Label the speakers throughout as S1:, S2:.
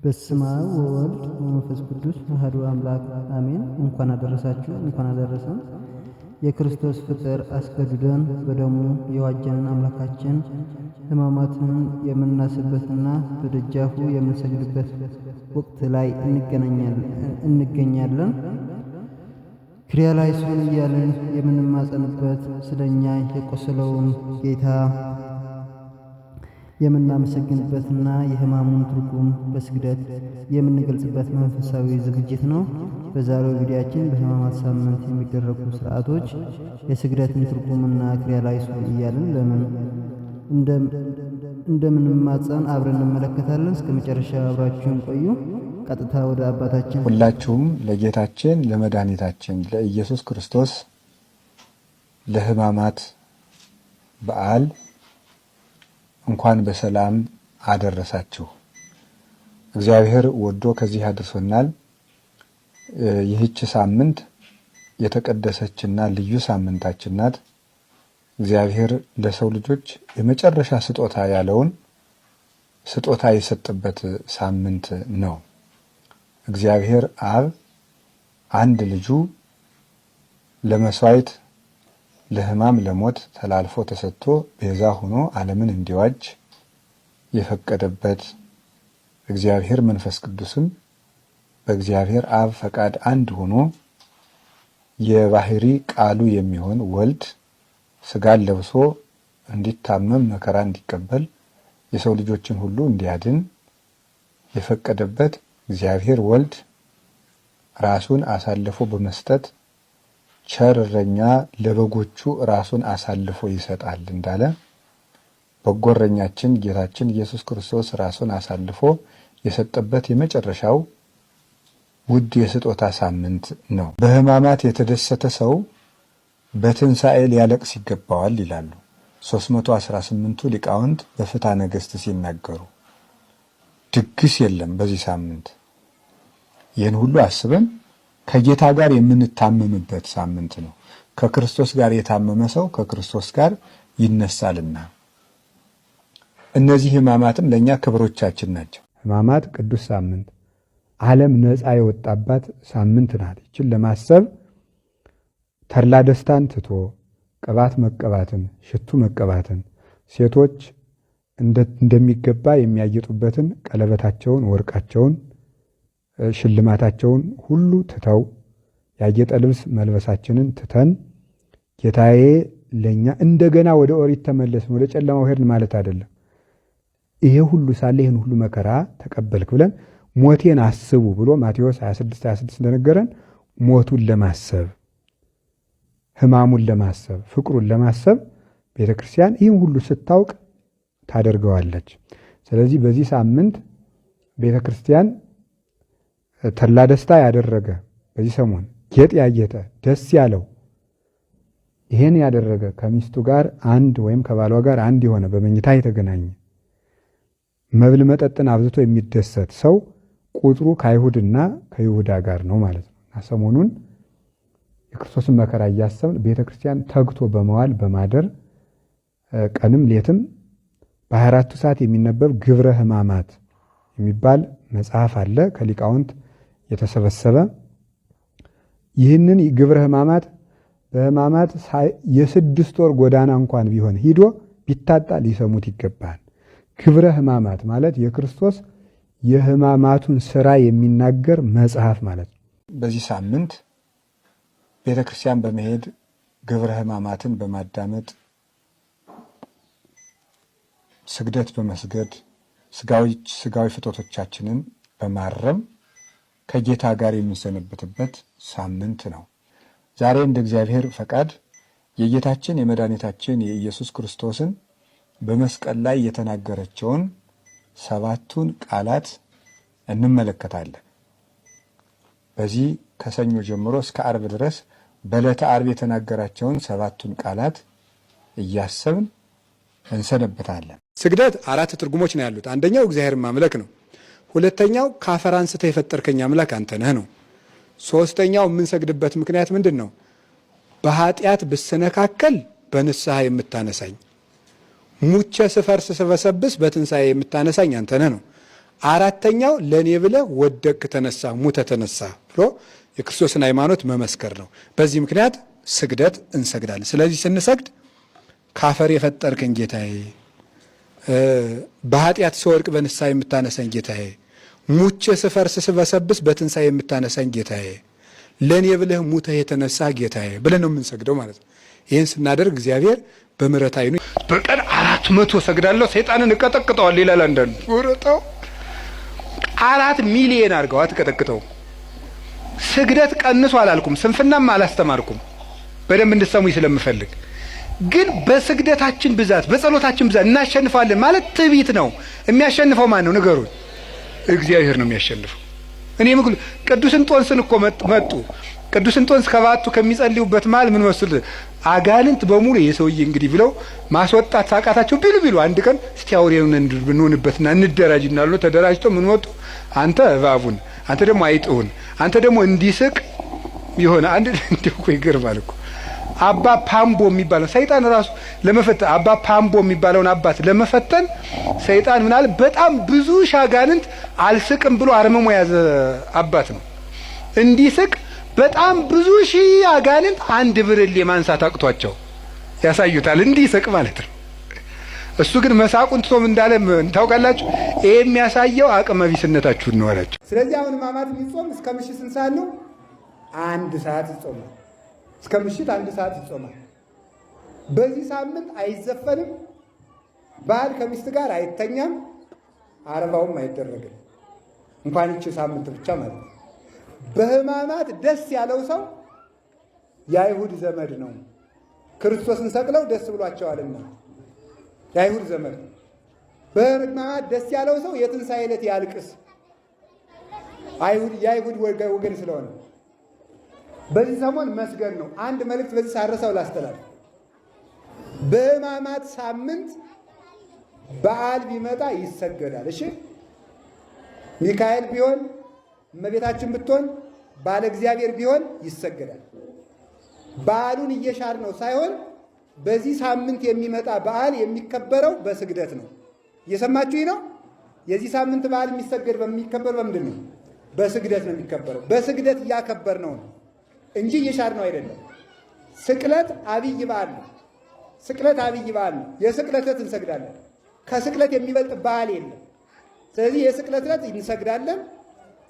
S1: በስመ አብ ወወልድ ወመንፈስ ቅዱስ አሐዱ አምላክ አሜን። እንኳን አደረሳችሁ፣ እንኳን አደረሰን። የክርስቶስ ፍቅር አስገድዶን በደሙ የዋጀንን አምላካችን ሕማማትን የምናስብበትና በደጃፉ የምንሰግድበት ወቅት ላይ እንገኛለን። ክሪያላይሶን እያልን የምንማጸንበት ስለኛ የቆሰለውን ጌታ የምናመሰግንበትና የሕማሙን ትርጉም በስግደት የምንገልጽበት መንፈሳዊ ዝግጅት ነው። በዛሬው ቪዲዮአችን በሕማማት ሳምንት የሚደረጉ ስርዓቶች የስግደትን ትርጉምና ክሪያላይሶን እያልን ለምን እንደምንማጸን አብረን እንመለከታለን። እስከ መጨረሻ አብራችሁን ቆዩ። ቀጥታ ወደ አባታችን
S2: ሁላችሁም ለጌታችን ለመድኃኒታችን ለኢየሱስ ክርስቶስ ለሕማማት በዓል እንኳን በሰላም አደረሳችሁ። እግዚአብሔር ወዶ ከዚህ አድርሶናል። ይህች ሳምንት የተቀደሰችና ልዩ ሳምንታችን ናት። እግዚአብሔር ለሰው ልጆች የመጨረሻ ስጦታ ያለውን ስጦታ የሰጠበት ሳምንት ነው። እግዚአብሔር አብ አንድ ልጁ ለመስዋዕት ለሕማም ለሞት ተላልፎ ተሰጥቶ ቤዛ ሆኖ ዓለምን እንዲዋጅ የፈቀደበት እግዚአብሔር መንፈስ ቅዱስም በእግዚአብሔር አብ ፈቃድ አንድ ሆኖ የባህሪ ቃሉ የሚሆን ወልድ ሥጋን ለብሶ እንዲታመም መከራ እንዲቀበል የሰው ልጆችን ሁሉ እንዲያድን የፈቀደበት እግዚአብሔር ወልድ ራሱን አሳልፎ በመስጠት ቸር እረኛ ለበጎቹ ራሱን አሳልፎ ይሰጣል እንዳለ በጎ እረኛችን ጌታችን ኢየሱስ ክርስቶስ ራሱን አሳልፎ የሰጠበት የመጨረሻው ውድ የስጦታ ሳምንት ነው። በሕማማት የተደሰተ ሰው በትንሣኤ ሊያለቅስ ይገባዋል ይላሉ 318ቱ ሊቃውንት በፍትሐ ነገሥት ሲናገሩ። ድግስ የለም በዚህ ሳምንት። ይህን ሁሉ አስበን ከጌታ ጋር የምንታመምበት ሳምንት ነው። ከክርስቶስ ጋር የታመመ ሰው ከክርስቶስ ጋር ይነሳልና እነዚህ ሕማማትም ለእኛ ክብሮቻችን ናቸው።
S3: ሕማማት ቅዱስ ሳምንት ዓለም ነፃ የወጣባት ሳምንት ናት። ይችን ለማሰብ ተድላ ደስታን ትቶ ቅባት መቀባትን፣ ሽቱ መቀባትን፣ ሴቶች እንደሚገባ የሚያጌጡበትን ቀለበታቸውን፣ ወርቃቸውን፣ ሽልማታቸውን ሁሉ ትተው ያጌጠ ልብስ መልበሳችንን ትተን ጌታዬ ለኛ እንደገና ወደ ኦሪት ተመለስን ወደ ጨለማው ሄድን ማለት አይደለም። ይሄ ሁሉ ሳለ ይህን ሁሉ መከራ ተቀበልክ ብለን ሞቴን አስቡ ብሎ ማቴዎስ 26:26 እንደነገረን ሞቱን ለማሰብ ሕማሙን ለማሰብ ፍቅሩን ለማሰብ ቤተ ክርስቲያን ይህን ሁሉ ስታውቅ ታደርገዋለች። ስለዚህ በዚህ ሳምንት ቤተ ክርስቲያን ተድላ ደስታ ያደረገ በዚህ ሰሞን ጌጥ ያጌጠ ደስ ያለው ይሄን ያደረገ ከሚስቱ ጋር አንድ ወይም ከባሏ ጋር አንድ የሆነ በመኝታ የተገናኘ መብል መጠጥን አብዝቶ የሚደሰት ሰው ቁጥሩ ከአይሁድና ከይሁዳ ጋር ነው ማለት ነው። እና ሰሞኑን የክርስቶስን መከራ እያሰብን ቤተ ክርስቲያን ተግቶ በመዋል በማደር ቀንም ሌትም በ24ቱ ሰዓት የሚነበብ ግብረ ሕማማት የሚባል መጽሐፍ አለ ከሊቃውንት የተሰበሰበ። ይህንን ግብረ ሕማማት በሕማማት የ6 ወር ጎዳና እንኳን ቢሆን ሂዶ ቢታጣ ሊሰሙት ይገባል። ግብረ ሕማማት ማለት የክርስቶስ የሕማማቱን ሥራ የሚናገር መጽሐፍ ማለት ነው።
S2: በዚህ ሳምንት ቤተ ክርስቲያን በመሄድ ግብረ ሕማማትን በማዳመጥ ስግደት በመስገድ ስጋዊ ፍቶቶቻችንን በማረም ከጌታ ጋር የምንሰነበትበት ሳምንት ነው። ዛሬ እንደ እግዚአብሔር ፈቃድ የጌታችን የመድኃኒታችን የኢየሱስ ክርስቶስን በመስቀል ላይ የተናገረቸውን 7ቱን ቃላት እንመለከታለን። በዚህ ከሰኞ ጀምሮ እስከ ዓርብ ድረስ በዕለተ ዓርብ የተናገራቸውን 7ቱን ቃላት እያሰብን እንሰነበታለን።
S3: ስግደት 4 ትርጉሞች ነው ያሉት። አንደኛው እግዚአብሔር ማምለክ ነው። ሁለተኛው ከአፈር አንስተህ የፈጠርከኝ አምላክ አንተ ነህ ነው። ሶስተኛው የምንሰግድበት ምክንያት ምንድን ነው? በኃጢአት ብሰነካከል በንስሐ የምታነሳኝ፣ ሙቼ ስፈርስ ስበሰብስ በትንሣኤ የምታነሳኝ አንተ ነህ ነው።
S2: 4ተኛው ለእኔ ብለህ ወደቅ ተነሳ፣ ሙተ ተነሳ ብሎ የክርስቶስን ሃይማኖት መመስከር ነው። በዚህ ምክንያት ስግደት እንሰግዳለን። ስለዚህ ስንሰግድ ካፈር የፈጠርከኝ ጌታዬ፣ በኃጢአት ስወድቅ በንስሐ የምታነሳኝ ጌታዬ፣ ሙቼ ስፈርስ ስበሰብስ በትንሣኤ የምታነሳኝ ጌታዬ፣ ለእኔ ብለህ ሙተህ የተነሳ ጌታዬ ብለን ነው የምንሰግደው ማለት ነው። ይህን ስናደርግ እግዚአብሔር በምሕረት ዓይኑ በቀን 400 ሰግዳለሁ ሰይጣንን እቀጠቅጠዋል ይላል አንዳንዱ። ወረጣው 4 ሚሊዮን አድርገው አትቀጠቅጠው። ስግደት ቀንሶ አላልኩም፣ ስንፍናም አላስተማርኩም። በደንብ እንድትሰሙኝ ስለምፈልግ ግን በስግደታችን ብዛት በጸሎታችን ብዛት እናሸንፋለን ማለት ትዕቢት ነው። የሚያሸንፈው ማን ነው? ንገሩኝ። እግዚአብሔር ነው የሚያሸንፈው። እኔ ምክሉ ቅዱስ እንጦንስን እኮ መጡ። ቅዱስ እንጦንስ ከባቱ ከሚጸልዩበት መሃል ምን መስል አጋንንት በሙሉ የሰውዬ እንግዲህ ብለው ማስወጣት ሳቃታቸው ቢሉ አንድ ቀን እስቲ አውሬውን እንሆንበትና እንደራጅና ብሎ ተደራጅተው ምን ወጡ? አንተ እባቡን፣ አንተ ደግሞ አይጥሁን፣ አንተ ደግሞ እንዲስቅ ይሆነ አንድ እንደው እኮ ይገርማል እኮ አባ ፓምቦ የሚባለው ሰይጣን ራሱ ለመፈተን አባ ፓምቦ የሚባለውን አባት ለመፈተን ሰይጣን ምናል በጣም ብዙ ሻጋንንት አልስቅም ብሎ አርምሞ ያዘ አባት ነው። እንዲስቅ በጣም ብዙ ሺህ አጋንንት አንድ ብርሌ ማንሳት አቅቷቸው ያሳዩታል። እንዲስቅ ማለት ነው። እሱ ግን መሳቁን ትቶም እንዳለ ታውቃላችሁ። ይሄ የሚያሳየው አቅመ ቢስነታችሁን ነው አላቸው። ስለዚህ አሁን ሕማማት ሊጾም እስከ ምሽት ስንት ሰዓት ነው? 1 ሰዓት ይጾማል። እስከ ምሽት 1 ሰዓት ይጾማል። በዚህ ሳምንት አይዘፈንም፣ ባል ከሚስት ጋር አይተኛም፣ አረባውም አይደረግም። እንኳን ይቺ ሳምንት ብቻ ማለት ነው። በሕማማት ደስ ያለው ሰው የአይሁድ ዘመድ ነው። ክርስቶስን ሰቅለው ደስ ብሏቸዋልና የአይሁድ ዘመድ። በሕማማት ደስ ያለው ሰው የትንሣኤ ዕለት ያልቅስ፣ የአይሁድ ወገን ስለሆነ በዚህ ሰሞን መስገድ ነው። አንድ መልእክት በዚህ ሳረሰው ላስተላልፍ። በሕማማት ሳምንት በዓል ቢመጣ ይሰገዳል። እሺ፣ ሚካኤል ቢሆን እመቤታችን ብትሆን ባለ እግዚአብሔር ቢሆን ይሰገዳል። በዓሉን እየሻር ነው ሳይሆን በዚህ ሳምንት የሚመጣ በዓል የሚከበረው በስግደት ነው። እየሰማችሁኝ ነው? የዚህ ሳምንት በዓል የሚከበር በምንድን ነው? በስግደት ነው የሚከበረው። በስግደት እያከበር ነው እንጂ እየሻር ነው አይደለም። ስቅለት አብይ በዓል ነው። ስቅለት አብይ በዓል ነው። የስቅለት ዕለት እንሰግዳለን። ከስቅለት የሚበልጥ በዓል የለም። ስለዚህ የስቅለት ዕለት እንሰግዳለን።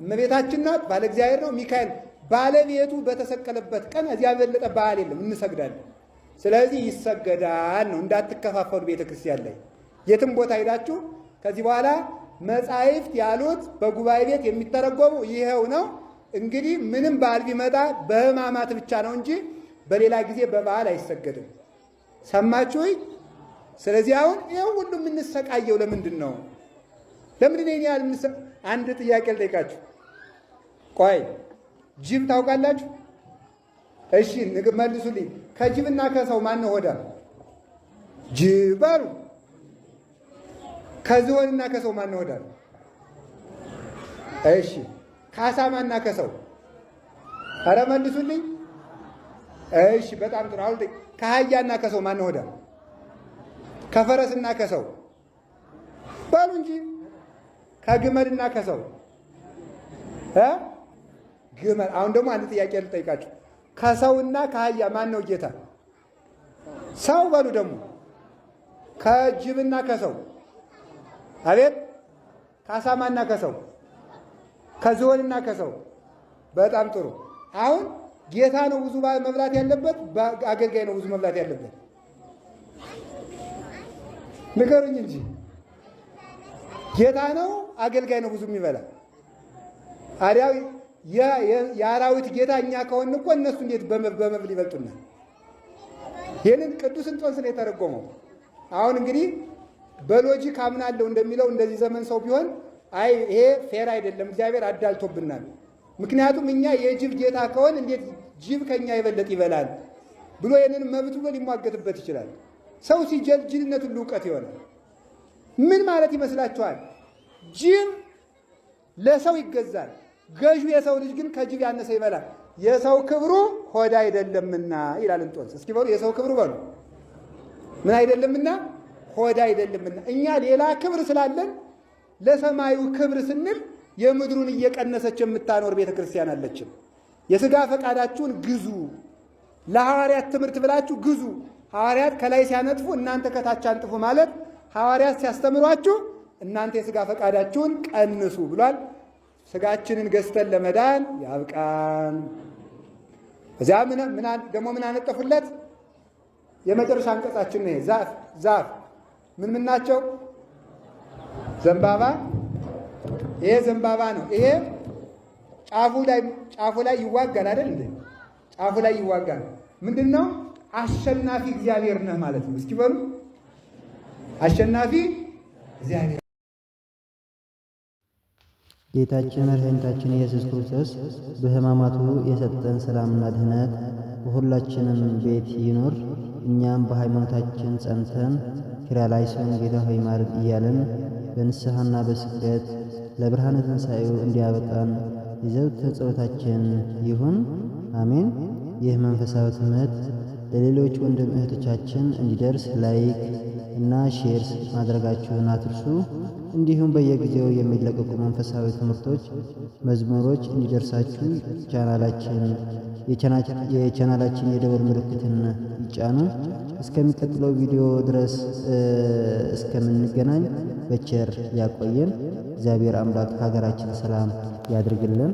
S2: እመቤታችን ናት፣ ባለ እግዚአብሔር ነው። ሚካኤል ባለቤቱ በተሰቀለበት ቀን እዚያ የበለጠ በዓል የለም፣ እንሰግዳለን። ስለዚህ ይሰገዳል ነው። እንዳትከፋፈሉ ቤተ ክርስቲያን ላይ የትም ቦታ ሄዳችሁ ከዚህ በኋላ መጻሕፍት ያሉት በጉባኤ ቤት የሚተረጎሙ ይኸው ነው። እንግዲህ ምንም በዓል ቢመጣ በሕማማት ብቻ ነው እንጂ በሌላ ጊዜ በበዓል አይሰገድም። ሰማችሁ? ስለዚህ አሁን ይኸው ሁሉ የምንሰቃየው ለምንድን ነው? ለምንድን ነው ያህል አንድ ጥያቄ ልጠይቃችሁ። ቆይ ጅብ ታውቃላችሁ? እሺ መልሱልኝ። ከጅብና ከሰው ማን ነው ሆዳም? ጅብ በሉ። ከዝሆንና ከሰው ማን ነው ሆዳም? እሺ ከአሳማና ከሰው? ኧረ መልሱልኝ። እሺ በጣም ጥሩ። አሁን ከአህያና ከሰው ማን ነው ሆዳም? ከፈረስና ከሰው በሉ እንጂ። ከግመልና ከሰው ግመል። አሁን ደግሞ አንድ ጥያቄ ልጠይቃችሁ። ከሰውና ከአህያ ማን ነው ጌታ? ሰው በሉ ደግሞ። ከጅብና ከሰው አቤት። ከአሳማና ከሰው? ከዝሆንና ከሰው? በጣም ጥሩ። አሁን ጌታ ነው ብዙ መብላት ያለበት? አገልጋይ ነው ብዙ መብላት ያለበት? ንገሩኝ እንጂ። ጌታ ነው አገልጋይ ነው ብዙ የሚበላ? ታዲያ የአራዊት ጌታ እኛ ከሆን እኮ እነሱ እንዴት በመብል ይበልጡናል? ይህንን ቅዱስ እንጦንስ ነው የተረጎመው። አሁን እንግዲህ በሎጂክ አምናለሁ እንደሚለው እንደዚህ ዘመን ሰው ቢሆን አይ ይሄ ፌር አይደለም፣ እግዚአብሔር አዳልቶብናል። ምክንያቱም እኛ የጅብ ጌታ ከሆን እንዴት ጅብ ከኛ የበለጥ ይበላል ብሎ ይህንን መብት ብሎ ሊሟገትበት ይችላል። ሰው ሲጀል ጅልነት ሁሉ እውቀት ይሆናል። ምን ማለት ይመስላችኋል? ጅብ ለሰው ይገዛል። ገዡ የሰው ልጅ ግን ከጅብ ያነሰ ይበላል። የሰው ክብሩ ሆድ አይደለምና ይላል እንጦንስ። እስኪ በሉ የሰው ክብሩ በሉ ምን አይደለምና? ሆድ አይደለምና። እኛ ሌላ ክብር ስላለን ለሰማዩ ክብር ስንል የምድሩን እየቀነሰች የምታኖር ቤተ ክርስቲያን አለችን። የሥጋ ፈቃዳችሁን ግዙ፣ ለሐዋርያት ትምህርት ብላችሁ ግዙ። ሐዋርያት ከላይ ሲያነጥፉ እናንተ ከታች አንጥፉ ማለት ሐዋርያት ሲያስተምሯችሁ እናንተ የሥጋ ፈቃዳችሁን ቀንሱ ብሏል። ሥጋችንን ገዝተን ለመዳን ያብቃን። እዚያ ደግሞ ምን አነጠፉለት? የመጨረሻ አንቀጻችን ነው። ዛፍ ምን ናቸው? ዘንባባ። ይሄ ዘንባባ ነው። ይሄ ጫፉ ላይ ይዋጋል አይደል እንዴ? ጫፉ ላይ ይዋጋል። ምንድን ነው? አሸናፊ እግዚአብሔር ነህ ማለት ነው። እስኪ በሉ አሸናፊ እግዚአብሔር።
S1: ጌታችን መድኃኒታችን ኢየሱስ ክርስቶስ በሕማማቱ የሰጠን ሰላምና ድኅነት በሁላችንም ቤት ይኖር። እኛም በሃይማኖታችን ጸንተን ኪርያላይሶን ጌታ ሆይ ማረን እያለን በንስሐና በስግደት ለብርሃነ ትንሣኤው እንዲያበቃን የዘወትር ጸሎታችን ይሁን፣ አሜን። ይህ መንፈሳዊ ትምህርት ለሌሎች ወንድም እህቶቻችን እንዲደርስ ላይክ እና ሼር ማድረጋችሁን አትርሱ። እንዲሁም በየጊዜው የሚለቀቁ መንፈሳዊ ትምህርቶች፣ መዝሙሮች እንዲደርሳችሁ የቻናላችን የደወል ምልክትን ይጫኑ። እስከሚቀጥለው ቪዲዮ ድረስ እስከምንገናኝ በቸር ያቆየን። እግዚአብሔር አምላክ ሀገራችን ሰላም ያድርግልን።